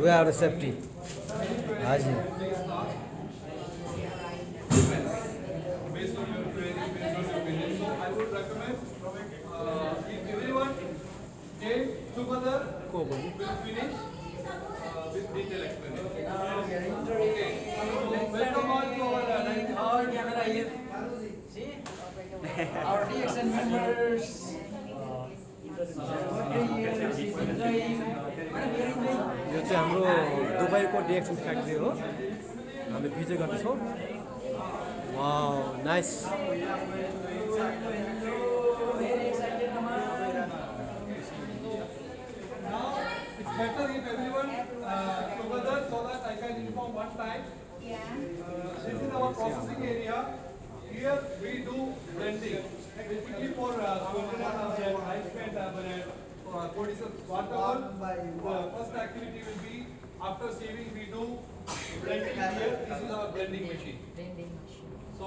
We are the safety. Haji. Based on your query, based on your opinion. So I would recommend if everyone came together, will finish with detailed explanation. Okay. So welcome all to our night. Our camera here. See? Our DXN members. यो चाहिँ हाम्रो दुबईको DXN factory हो हामी visit गर्दैछौँ wow nice Now it's better if everyone together so that I can inform one time. This is our processing area. Here we do blending. Basically for whatever first activity will be after sieving we do blending here. This is our blending machine. So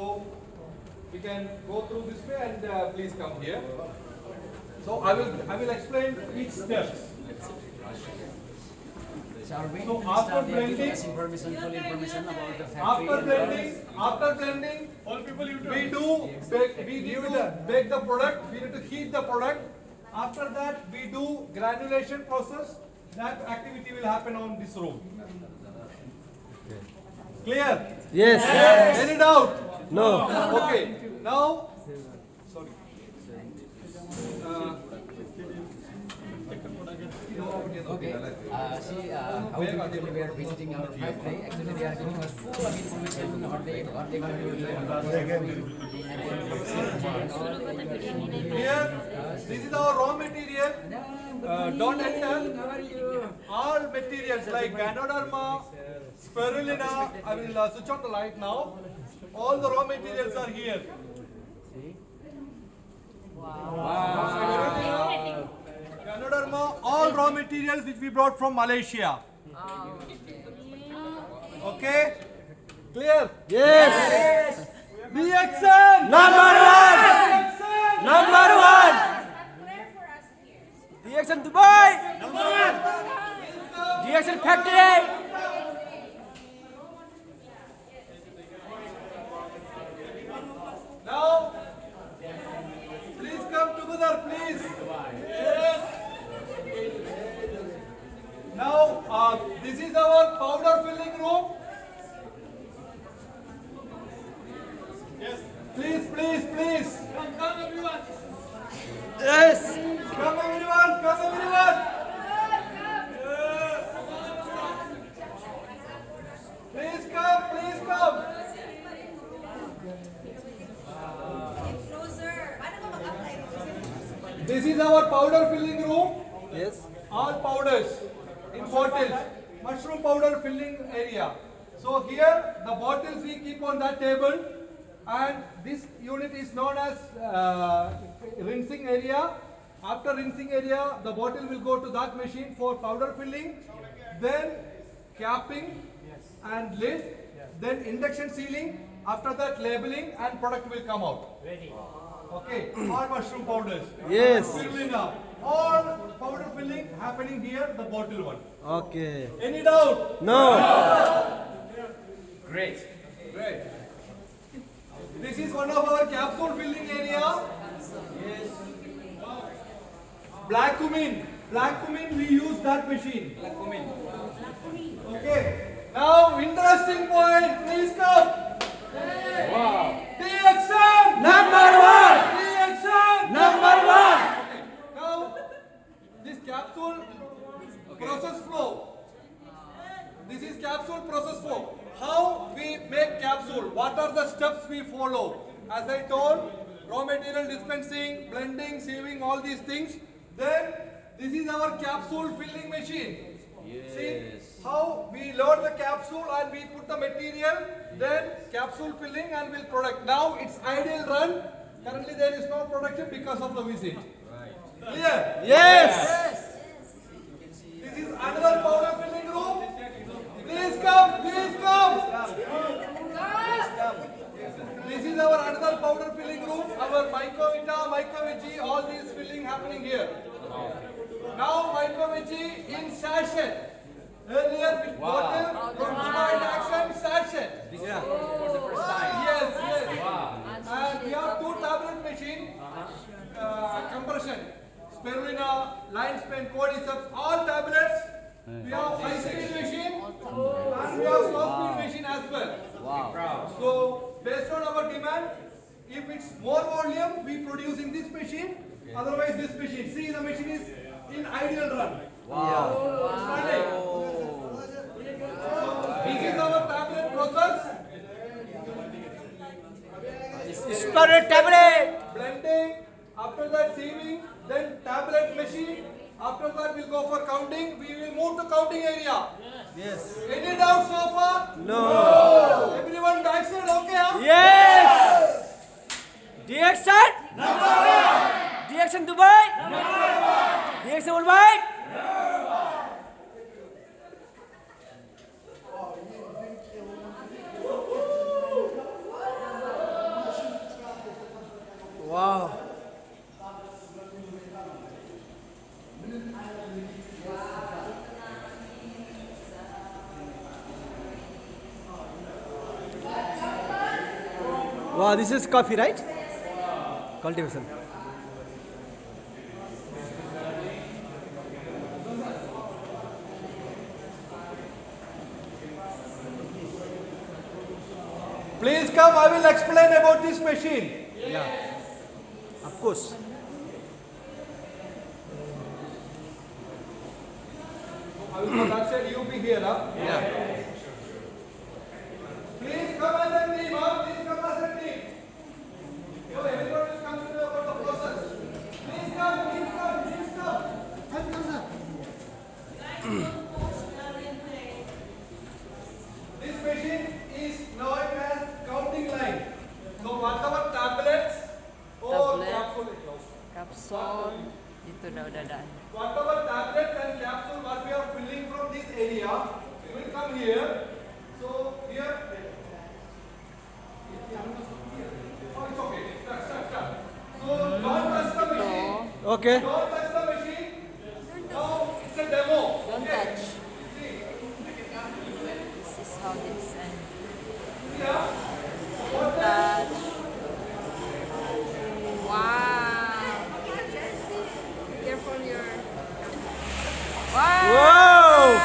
we can go through this way and please come here. So I will explain each steps. So our main So thing is after that they give blending- us information, full information about the factory. After and blending, all people we do bake the product. We need to heat the product. After that, we do granulation process. That activity will happen on this room. Clear? Yes. Any doubt? No. Okay. Now, sorry. Okay. See, how actually we are visiting our factory. Actually, they are giving us full of information on what they going to do. Here, this is our raw material. Don't enter. How are you? All materials like Ganoderma, Spirulina, I will switch on the light now. All the raw materials are here. Spirulina, Ganoderma, all raw materials which we brought from Malaysia. Okay? Clear? Yes. DXN! Number one. DXN! Number one. DXN Dubai. Number one. DXN factory. Now, please come together, please. Yes. Now, this is our powder filling room. Yes. Please, please, please. Come everyone. Yes. Come everyone, come everyone. Yes. Please come, please come. This is our powder filling room. Yes. All powders in bottles, mushroom powder filling area. So here the bottles we keep on that table, and this unit is known as rinsing area. After rinsing area, the bottle will go to that machine for powder filling, then capping and lid, then induction sealing. After that, labeling and product will come out. Ready. Okay, all mushroom powders. Yes. Spirulina. All powder filling happening here, the bottle one. Okay. Any doubt? No. Great. Great. This is one of our capsule filling area. Yes. Black cumin. Black cumin, we use that machine. Black cumin. Okay. Now, interesting point. Please come. Wow. DXN. Number one. DXN. Number one. Okay. Now, this capsule process flow. This is capsule process flow. How we make capsule? What are the steps we follow? As I told, raw material dispensing, blending, sieving, all these things. Then this is our capsule filling machine. Yes. See how we load the capsule and we put the material, then capsule filling and we'll product. Now it's ideal run. Currently there is no production because of the visit. Right. Clear? Yes. This is another powder filling room. Please come, please come. This is our another powder filling room. our Mycovita, Mycovigi, all these filling happening here. Now Mycovigi in sachet. Earlier with bottle, from combined action sachet. This is for the first time. Yes, yes. And we have two tablet machine, compression, spirulina, line span, cordyceps, all tablets. We have high speed machine and we have slow speed machine as well. Wow. So based on our demand, if it's more volume, we produce in this machine. Otherwise, this machine. See, the machine is in ideal run. Wow. It's running. This is our tablet process. Spirit tablet. Blending. After that, sieving. Then tablet machine. After that, we'll go for counting. We will move to counting area. Yes. Any doubts so far? No. Everyone backside, okay? Huh? Yes. DXN. DXN Dubai. DXN worldwide. Wow. Wow, this is coffee, right? Cultivation. Please come, I will explain about this machine. Yeah. Of course. I will go that side, you be here. Huh? Yeah. Please come as a team. Huh? Please come as a team. So everyone will come to know about the process. Please come, please come, please come. Come, sir. This machine is known as counting line. So whatever tablets or Tablet. capsule, Kapsul, itu dah daan. whatever tablets and capsule what we are filling from this area will come here. So here. Oh, it's okay. Start. So don't touch the machine. Okay. Don't touch the machine. Now it's a demo. Don't Okay. touch. See. This is how this and Yeah. don't touch. Wow. Careful your. Wow. Whoa.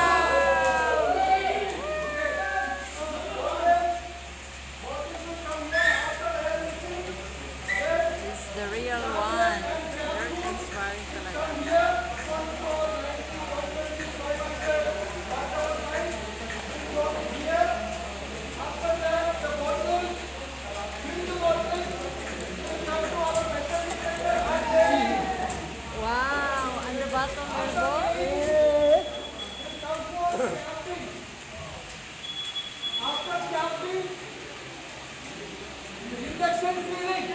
This is the real one. Very inspiring talaga. Wow, and the bottom will go. After capping, induction filling.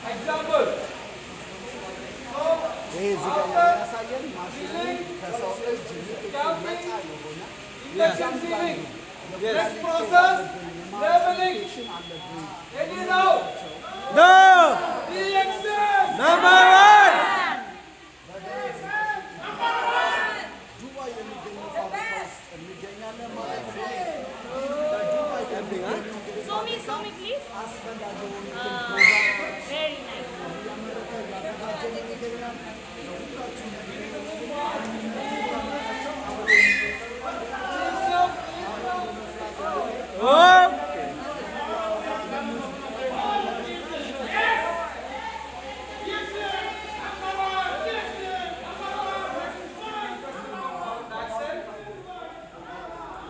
Example. So after filling, capping, induction filling. Next process, labeling. Any now? No. DXM. Number one. Show me, please. Very nice. Oh.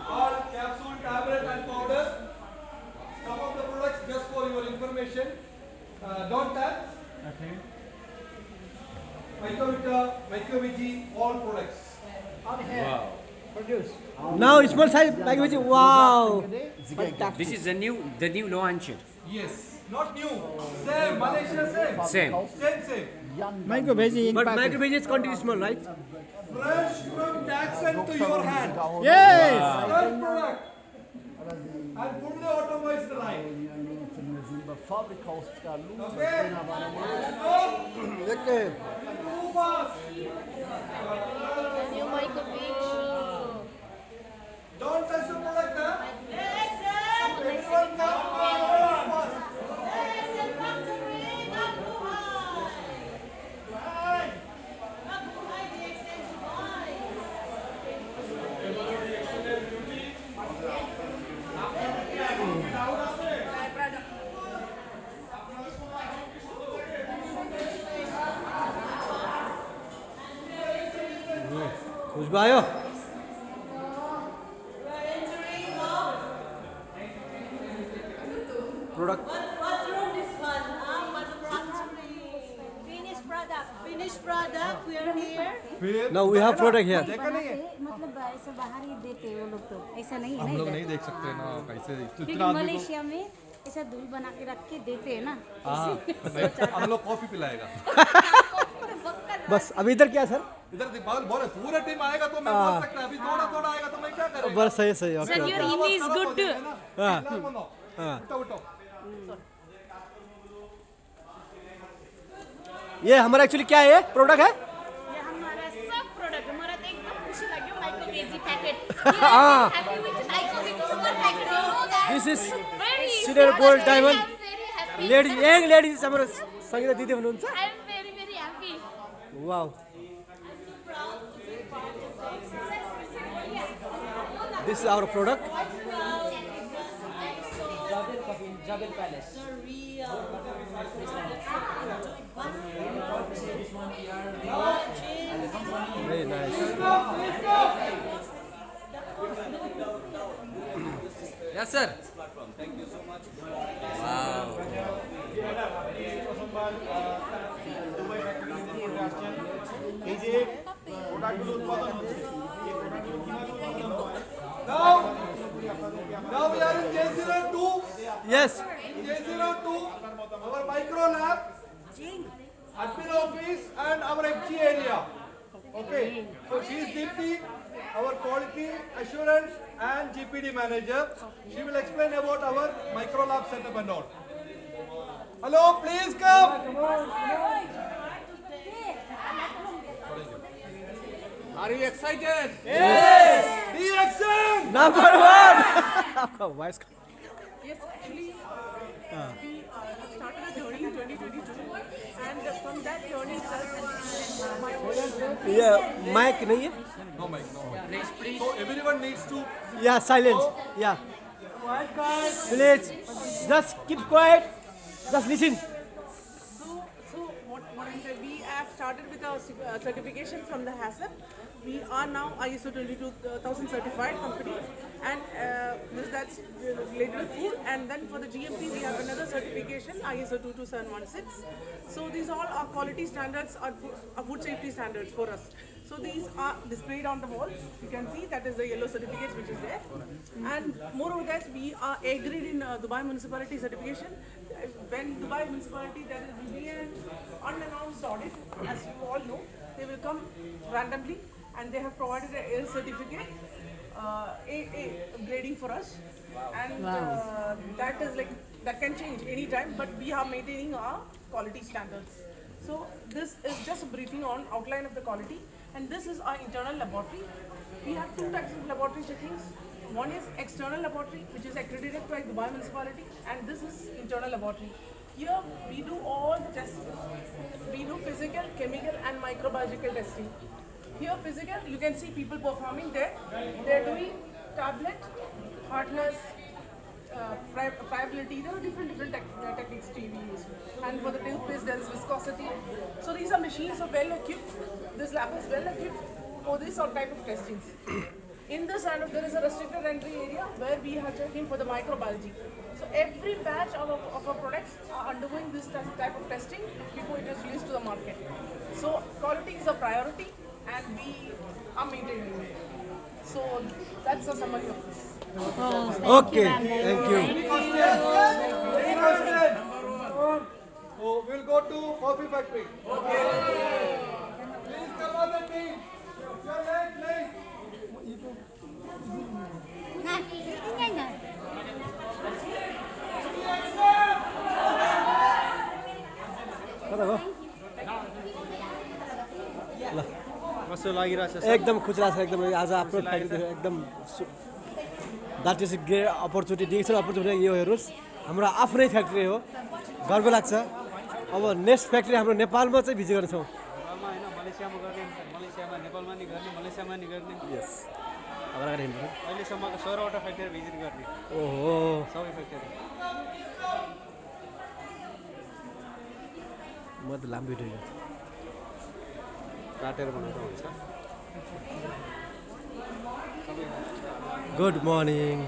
All capsule, tablet and powder. Some of the products just for your information. Don't touch. Okay. Mycovita, Mycovigi, all products. Now small size like which wow. This is the new launch. Yes. Not new. Same. Malaysia same. Same. Same. Micro veggie. But micro veggie is quantity small, right? Fresh from Jackson to your hand. Yes. Fresh product. And fully automized line. fabric costs का loose देखते Too fast. New Mykovic shoe. Don't touch the product, huh? Someone likes Everyone it. come fast. खुशबू आयो product Finished product. Finished product. We are here. फिर now we have product here देखा नहीं है? मतलब ऐसे बाहर ही देते हैं वो लोग तो ऐसा नहीं है हम ना लोग इधर। नहीं देख सकते ना कैसे क्योंकि इतना आदमी को मलेशिया में ऐसा दूध बना के रख के देते हैं ना हाँ हम लोग कॉफी पिलाएगा बस अभी इधर क्या सर इधर बोले पूरा टीम आएगा तो मैं बोल सकता अभी थोड़ा थोड़ा आएगा तो मैं क्या करूँगा बस सही सही okay Sir, your Hindi is good too. हाँ। उठो उठो ये हमारा एक्चुअली क्या है ये प्रोडक्ट है ये हमारा सब प्रोडक्ट हमारा तो एकदम खुशी लगी माइक्रोवेव पैकेट हाँ। Happy with microwave super packet you know that this is very Silver gold diamond. very happy lady young ladies हाम्रो संगीता दिदी हुनुहुन्छ I am very happy wow this is our product Jabal Palace. Very nice Yes, sir. Now we are in J02 yes J02 our micro lab admin office and our FG area okay so she is Deepti our quality assurance and GPD manager she will explain about our micro lab setup and all hello please come Are you excited? reaction number 1 आपका voice Yes, actually, we started a journey in 2022, and from that journey itself, my own ये mic नहीं है no mic no mic so everyone needs to या silence या please just keep quiet just listen So what I'm saying, we have started with a certification from the HACCP. We are now ISO 22000 certified company, and that's related to food. And then for the GMP, we have another certification, ISO 22716. So these all are quality standards, are food safety standards for us. So these are displayed on the wall. You can see that is the yellow certificate which is there. And moreover that we are agreed in Dubai Municipality certification. When Dubai Municipality there will be an unannounced audit, as you all know, they will come randomly and they have provided an air certificate, AA grading for us. And that is like, that can change anytime, but we are maintaining our quality standards. So this is just a briefing on outline of the quality, and this is our internal laboratory. We have two types of laboratory checkings. One is external laboratory, which is accredited by Dubai Municipality, and this is internal laboratory. Here we do all the tests. We do physical, chemical, and microbiological testing. Here physical, you can see people performing there. They are doing tablet, hardness, friability. There are different techniques to use. And for the toothpaste, there is viscosity. So these are machines are well equipped. This lab is well equipped for this all type of testings. In this and there is a restricted entry area where we are checking for the microbiology. So every batch of our products are undergoing this type of testing before it is released to the market. So quality is a priority, and we are maintaining it. So that's a summary of this. Okay thank you any question so we'll go to coffee factory okay please come on the team you're late Nah, ini enggak. कता हो ल कस्तो लागिरहेछ एकदम खुसी लाग्छ एकदम आज आफ्नो फ्याक्ट्री एकदम that is great opportunity DXN opportunity यो हेर्नुहोस् हाम्रो आफ्नै फ्याक्ट्री हो गर्व लाग्छ अब नेक्स्ट फ्याक्ट्री हाम्रो नेपालमा चाहिँ भिजिट गर्छौँ नेपालमा होइन मलेसियामा गर्ने मलेसियामा नेपालमा नि गर्ने मलेसियामा नि गर्ने यस अगाडि हिँड्नु अहिलेसम्मको 16वटा फ्याक्ट्री भिजिट गर्ने ओहो सबै फ्याक्ट्री म त लामो भिडियो काटेर बनाउँदा हुन्छ गुड मर्निङ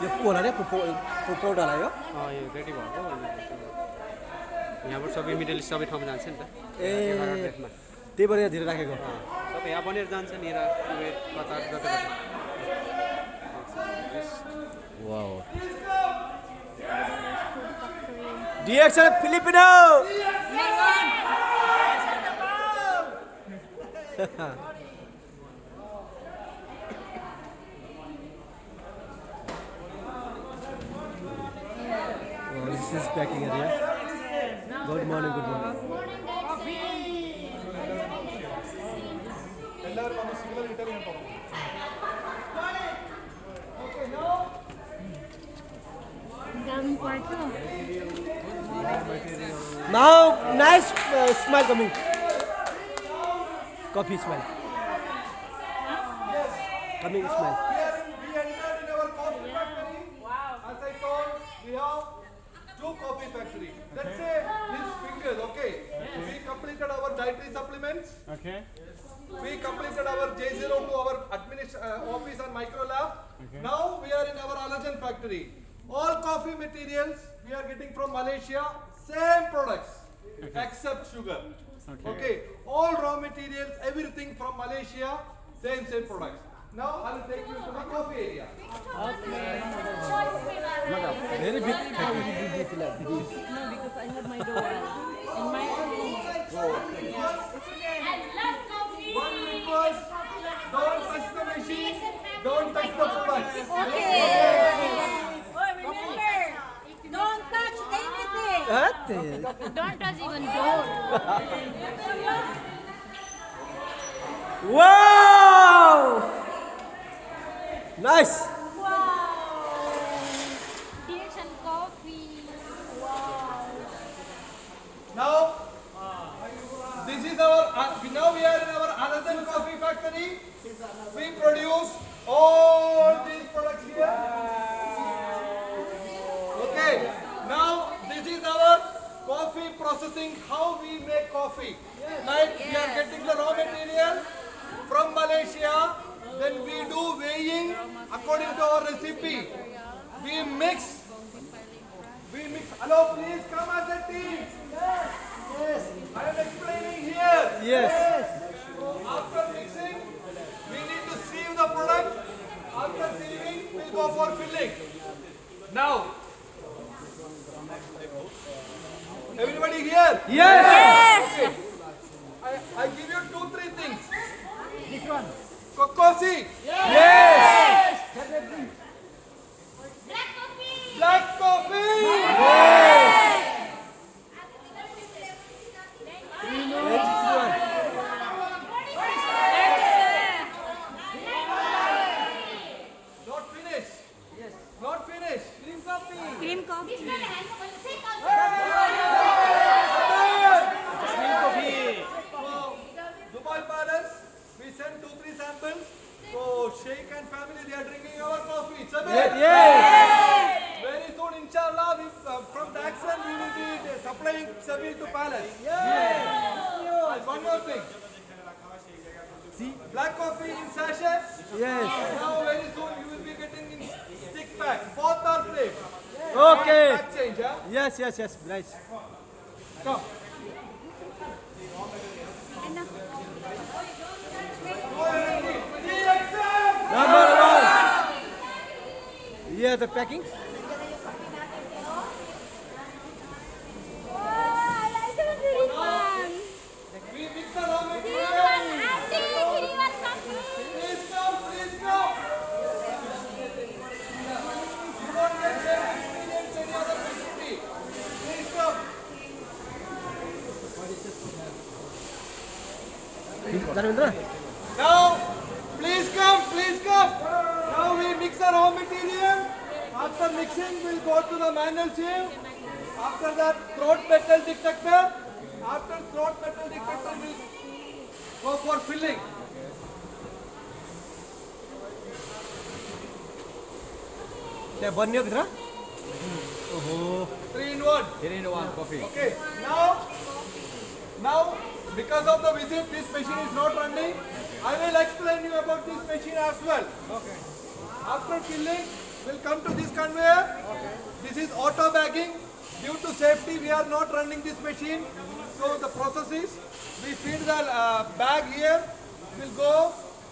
यो पोला रे पौडा लाग्यो यो रेडी भएको यहाँबाट सबै मिडल इस्ट सबै ठाउँमा जान्छ नि त ए 11 डेटमा त्यही भएर यहाँ धेरै राखेको सबै यहाँ बनेर जान्छ नि इराक कुवेत कतार जता जता wow DXN Filipino This is packing area. Good morning, good morning. ಎಲ್ಲರೂ ಒಂದು ಸಿಗ್ನಲ್ ಇಟ್ಟರೆ ಅಂತ Now, nice smile coming. Coffee smile. Coming smile. We entered in our coffee factory. As I told, we have 2 coffee factory. Let's say these fingers, okay? We completed our dietary supplements. Okay. We completed our J0 to our office and micro lab. Now we are in our allergen factory. All coffee materials we are getting from Malaysia, same products except sugar. Okay. All raw materials, everything from Malaysia, same products. Now I will take you to the coffee area. Very big. No, because I have my door in my room. One request, don't touch the machine, don't touch the products. Okay. Oh, remember, don't touch anything. Don't touch even door. Wow! Nice. Direction coffee. Now, this is our, now we are in our Anandan Coffee Factory. We produce all these products here. Okay, now this is our coffee processing, how we make coffee. Like we are getting the raw material from Malaysia, then we do weighing according to our recipe. We mix. Hello, please come as a team. Yes. I am explaining here. Yes. After mixing, we need to sieve the product. After sieving, we'll go for filling. Now, everybody here? Yes. Okay. I give you 2-3 things. This one. Coffee. Yes. Black coffee. Not finished. Yes. Not finished. Green coffee. Cream coffee. Dubai Palace, we sent 2-3 samples. So Sheikh and family, they are drinking our coffee. Yes. Yes. Very soon, inshallah, from Daxon, we will be supplying Sabil to Palace. And one more thing. See, black coffee in sachet. Yes. Now very soon you will be getting in stick pack. Both are safe. Okay. Pack change, huh? Yes. Nice. Come. Number 1. Yeah, the packing. We mix the raw material. जानुभन्दा Now, please come, please come. Now we mix our raw material. After mixing, we'll go to the manual sieve. After that, throat metal detector. After throat metal detector, we'll go for filling. त्यहाँ बन्यो भित्र ओहो 3 in 1. 3 in 1 coffee. Okay. Now, because of the visit, this machine is not running. I will explain you about this machine as well. Okay. After filling, we'll come to this conveyor. This is auto bagging. Due to safety, we are not running this machine. So the process is, we feed the bag here. We'll go.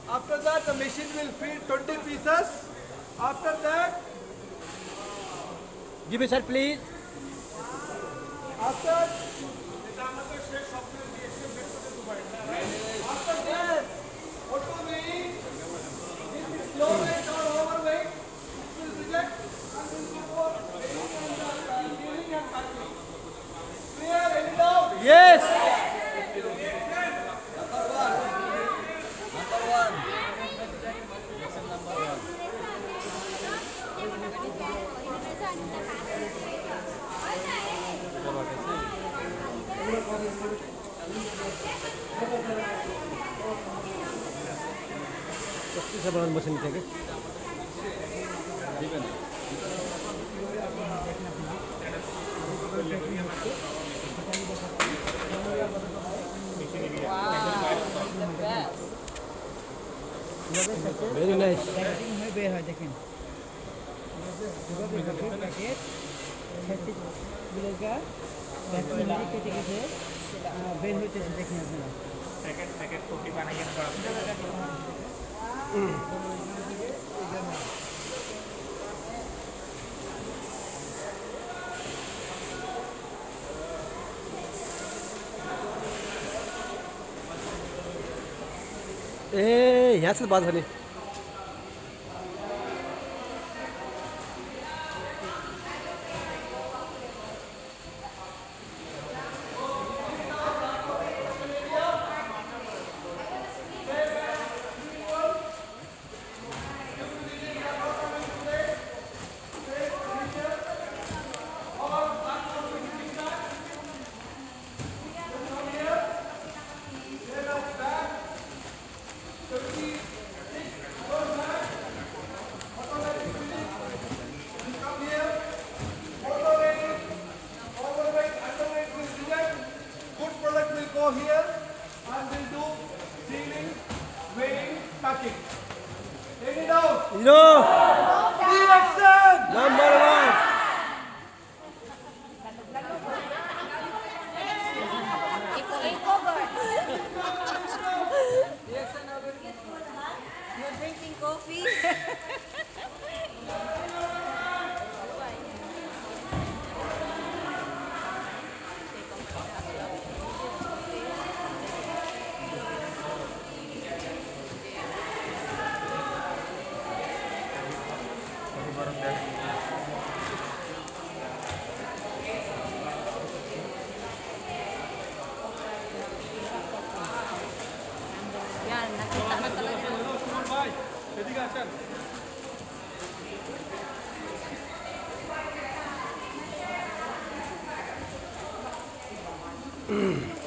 After that, the machine will feed 20 pieces. After that, give me sir please after that, auto weighing. This is low weight or overweight. This will reject and will go for weighing and sealing and packing. Clear? Any doubt? Yes कस्तो छ बनाउनु बस्नु थियो कि The best. Very nice বের হয় দেখেন packet 36 বিলেগা vaccine কেটে কেটে বের হইতেছে দেখেন আপনারা पैकेट कॉफी बनाइए ना ए यहाँ छ त बाजा नि Good product will go here and we'll do sealing, weighing, packing. Take it out. Yo Reaction! Number 1 You're drinking coffee? Yan, nakita ko talaga. Bye. Ready, action.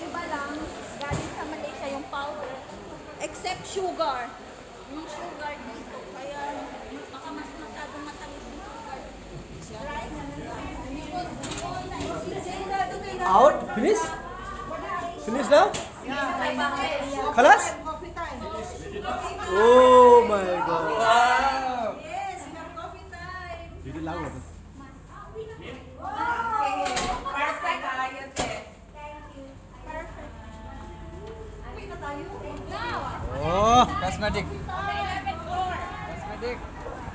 Iba lang, galing sa Malaysia yung powder. Except sugar. Yung sugar dito. Kaya baka mas masyadong matamis yung sugar. Right? Out finish finish now खलास oh my God Yes, we have coffee time. Video लाग्नु त Perfect. Thank you. Perfect. Uwi na tayo. Now. Oh Cosmetic. On the 11th floor. Cosmetic.